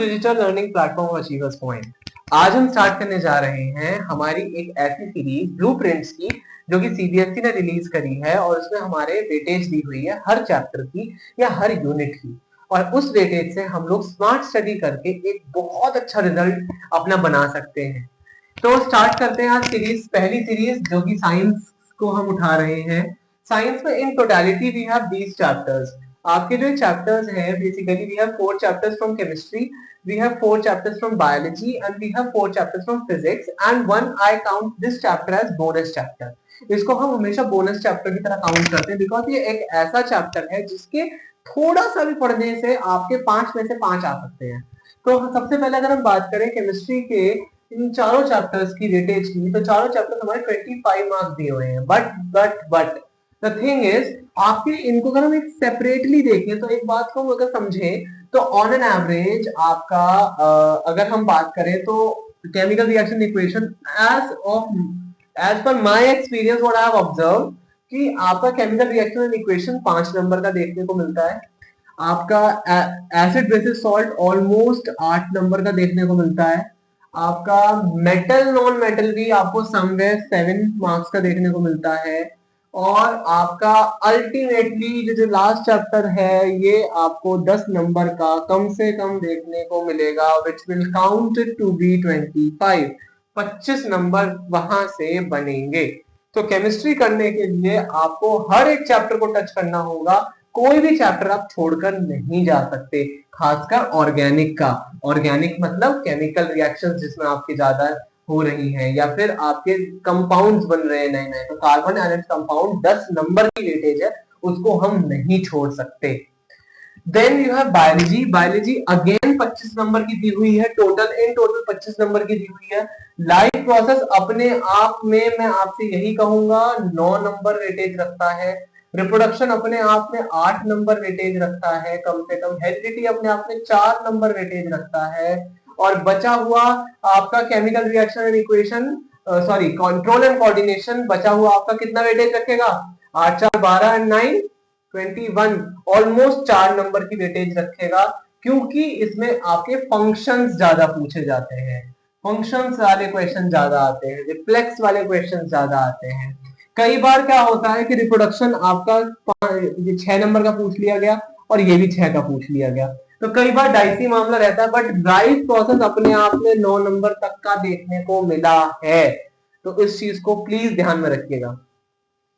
Digital learning platform achievers point. आज हम start करने जा रहे हैं हमारी एक ऐसी सीरीज ब्लूप्रिंट्स की जो कि सीबीएसई ने रिलीज करी है और उसमें हमारे वेटेज दी हुई है हर चैप्टर की या हर यूनिट की। और उस वेटेज से हम लोग स्मार्ट स्टडी करके एक बहुत अच्छा रिजल्ट अपना बना सकते हैं। तो स्टार्ट करते हैं आज सीरीज, पहली सीरीज जो कि साइंस को हम उठा रहे हैं। साइंस में in totality we have these chapters. आपके जो चैप्टर्स हैं basically we have 4 chapters from chemistry, we have 4 chapters from biology and we have 4 chapters from physics and one I count this chapter as bonus chapter। इसको हम हमेशा bonus chapter की तरह count करते हैं बिकॉज ये एक ऐसा चैप्टर है जिसके थोड़ा सा भी पढ़ने से आपके 5 में से 5 आ सकते हैं। तो सबसे पहले अगर हम बात करें केमिस्ट्री के इन चारों चैप्टर्स की वेटेज की, तो चारों चैप्टर हमारे 25 मार्क्स दिए हुए हैं। बट द थिंग इज आपके इनको अगर हम एक सेपरेटली देखें तो एक बात को अगर समझें तो ऑन एन एवरेज आपका अगर हम बात करें तो chemical reaction equation as per my experience what I have observe कि आपका केमिकल रिएक्शन इक्वेशन 5 नंबर का देखने को मिलता है। आपका acid basis salt almost 8 number का देखने को मिलता है। आपका मेटल नॉन मेटल भी आपको समवेयर 7 मार्क्स का देखने को मिलता है। और आपका अल्टीमेटली जो लास्ट चैप्टर है ये आपको 10 नंबर का कम से कम देखने को मिलेगा which will count to be 25 number वहां से बनेंगे। तो केमिस्ट्री करने के लिए आपको हर एक चैप्टर को टच करना होगा, कोई भी चैप्टर आप छोड़कर नहीं जा सकते, खासकर ऑर्गेनिक का। ऑर्गेनिक मतलब केमिकल रिएक्शंस जिसमें आपके ज्यादा हो रही हैं या फिर आपके कंपाउंड्स बन रहे हैं नए नए, तो कार्बन आयन कंपाउंड 10 नंबर की वेटेज है, उसको हम नहीं छोड़ सकते। Then you have biology. Biology again 25 number की दी हुई है, टोटल 25 नंबर की दी हुई है। लाइफ प्रोसेस अपने आप में मैं आपसे यही कहूंगा 9 नंबर वेटेज रखता है। रिप्रोडक्शन अपने आप में 8 नंबर वेटेज रखता है कम से कम। हेरिडिटी अपने आप में 4 नंबर वेटेज रखता है। और बचा हुआ आपका chemical reaction and equation sorry control and coordination बचा हुआ आपका कितना वेटेज रखेगा? 8 4 12 एंड 9 21, ऑलमोस्ट 4 नंबर की वेटेज रखेगा क्योंकि इसमें आपके फंक्शंस ज्यादा पूछे जाते हैं, फंक्शंस वाले क्वेश्चन ज्यादा आते हैं, रिफ्लेक्स वाले क्वेश्चन ज्यादा आते हैं। कई बार क्या होता है कि रिप्रोडक्शन आपका 6 नंबर का पूछ लिया गया और ये भी 6 का पूछ लिया गया, तो कई बार डाइसी मामला रहता है। बट लाइफ प्रोसेस अपने आप में 9 नंबर तक का देखने को मिला है, तो इस चीज को प्लीज ध्यान में रखिएगा।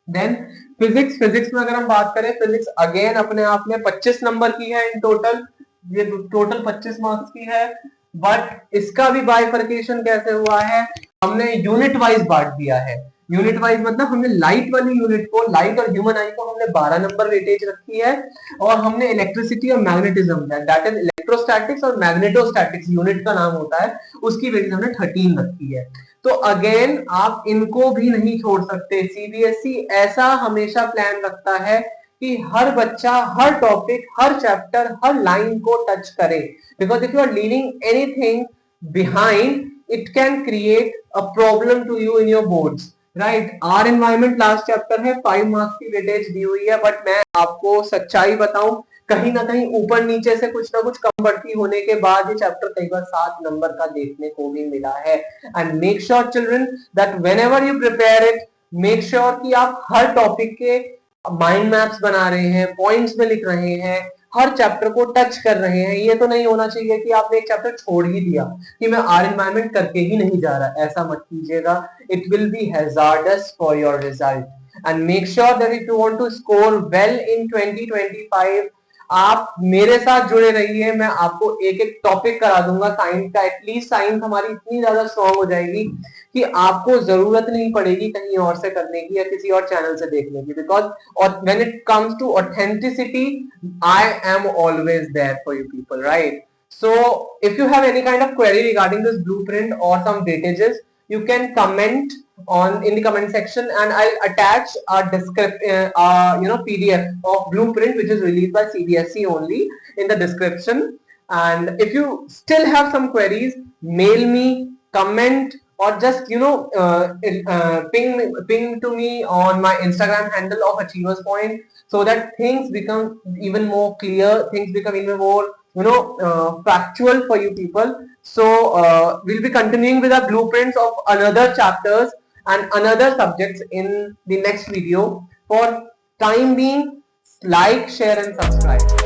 देन फिजिक्स में अगर हम बात करें, फिजिक्स अगेन अपने आप में 25 नंबर की है इन टोटल, ये टोटल 25 मार्क्स की है। बट इसका भी बाइफर्केशन कैसे हुआ है, हमने यूनिट वाइज बांट दिया है। यूनिट वाइज मतलब हमने लाइट वाली यूनिट को, लाइट और ह्यूमन आई को हमने 12 नंबर वेटेज रखी है, और हमने इलेक्ट्रिसिटी और मैग्नेटिज्म दैट इज इलेक्ट्रोस्टैटिक्स और मैग्नेटोस्टैटिक्स यूनिट का नाम होता है, उसकी वेटेज हमने 13 रखी है। तो अगेन आप इनको भी नहीं छोड़ सकते। सीबीएसई ऐसा हमेशा प्लान रखता है कि हर बच्चा हर टॉपिक हर चैप्टर हर लाइन को टच करे, because if you are leaving anything behind it can create a problem to you in your boards, right. Our environment last chapter है, 5 मार्क्स की वेटेज दी हुई है, बट मैं आपको सच्चाई बताऊं कहीं ना कहीं ऊपर नीचे से कुछ ना कुछ कम बढ़ती होने के बाद ये चैप्टर कई बार 7 नंबर का देखने को भी मिला है। And make sure children that whenever you prepare it, make sure कि आप हर टॉपिक के माइंड मैप्स बना रहे हैं, पॉइंट्स में लिख रहे हैं, हर चैप्टर को टच कर रहे हैं। ये तो नहीं होना चाहिए कि आपने एक चैप्टर छोड़ ही दिया कि मैं आर एनवायरमेंट करके ही नहीं जा रहा, ऐसा मत कीजिएगा। It will be hazardous for your result. And make sure that if you want to score well in 2025 आप मेरे साथ जुड़े रहिए। मैं आपको एक एक टॉपिक करा दूंगा साइंस का, एटलीस्ट साइंस हमारी इतनी ज्यादा स्ट्रांग हो जाएगी कि आपको जरूरत नहीं पड़ेगी कहीं और से करने की या किसी और चैनल से देखने की, because when it comes to authenticity I am always there for you people, right. So if you have any kind of query regarding this blueprint or some weightages, you can comment on in the comment section and I'll attach a PDF of blueprint which is released by CBSE only in the description. And if you still have some queries, mail me, comment, or just ping to me on my Instagram handle of Achievers Point, so that things become even more clear, things become even more factual for you people. So we'll be continuing with our blueprints of another chapters and another subjects in the next video. For time being, like, share and subscribe.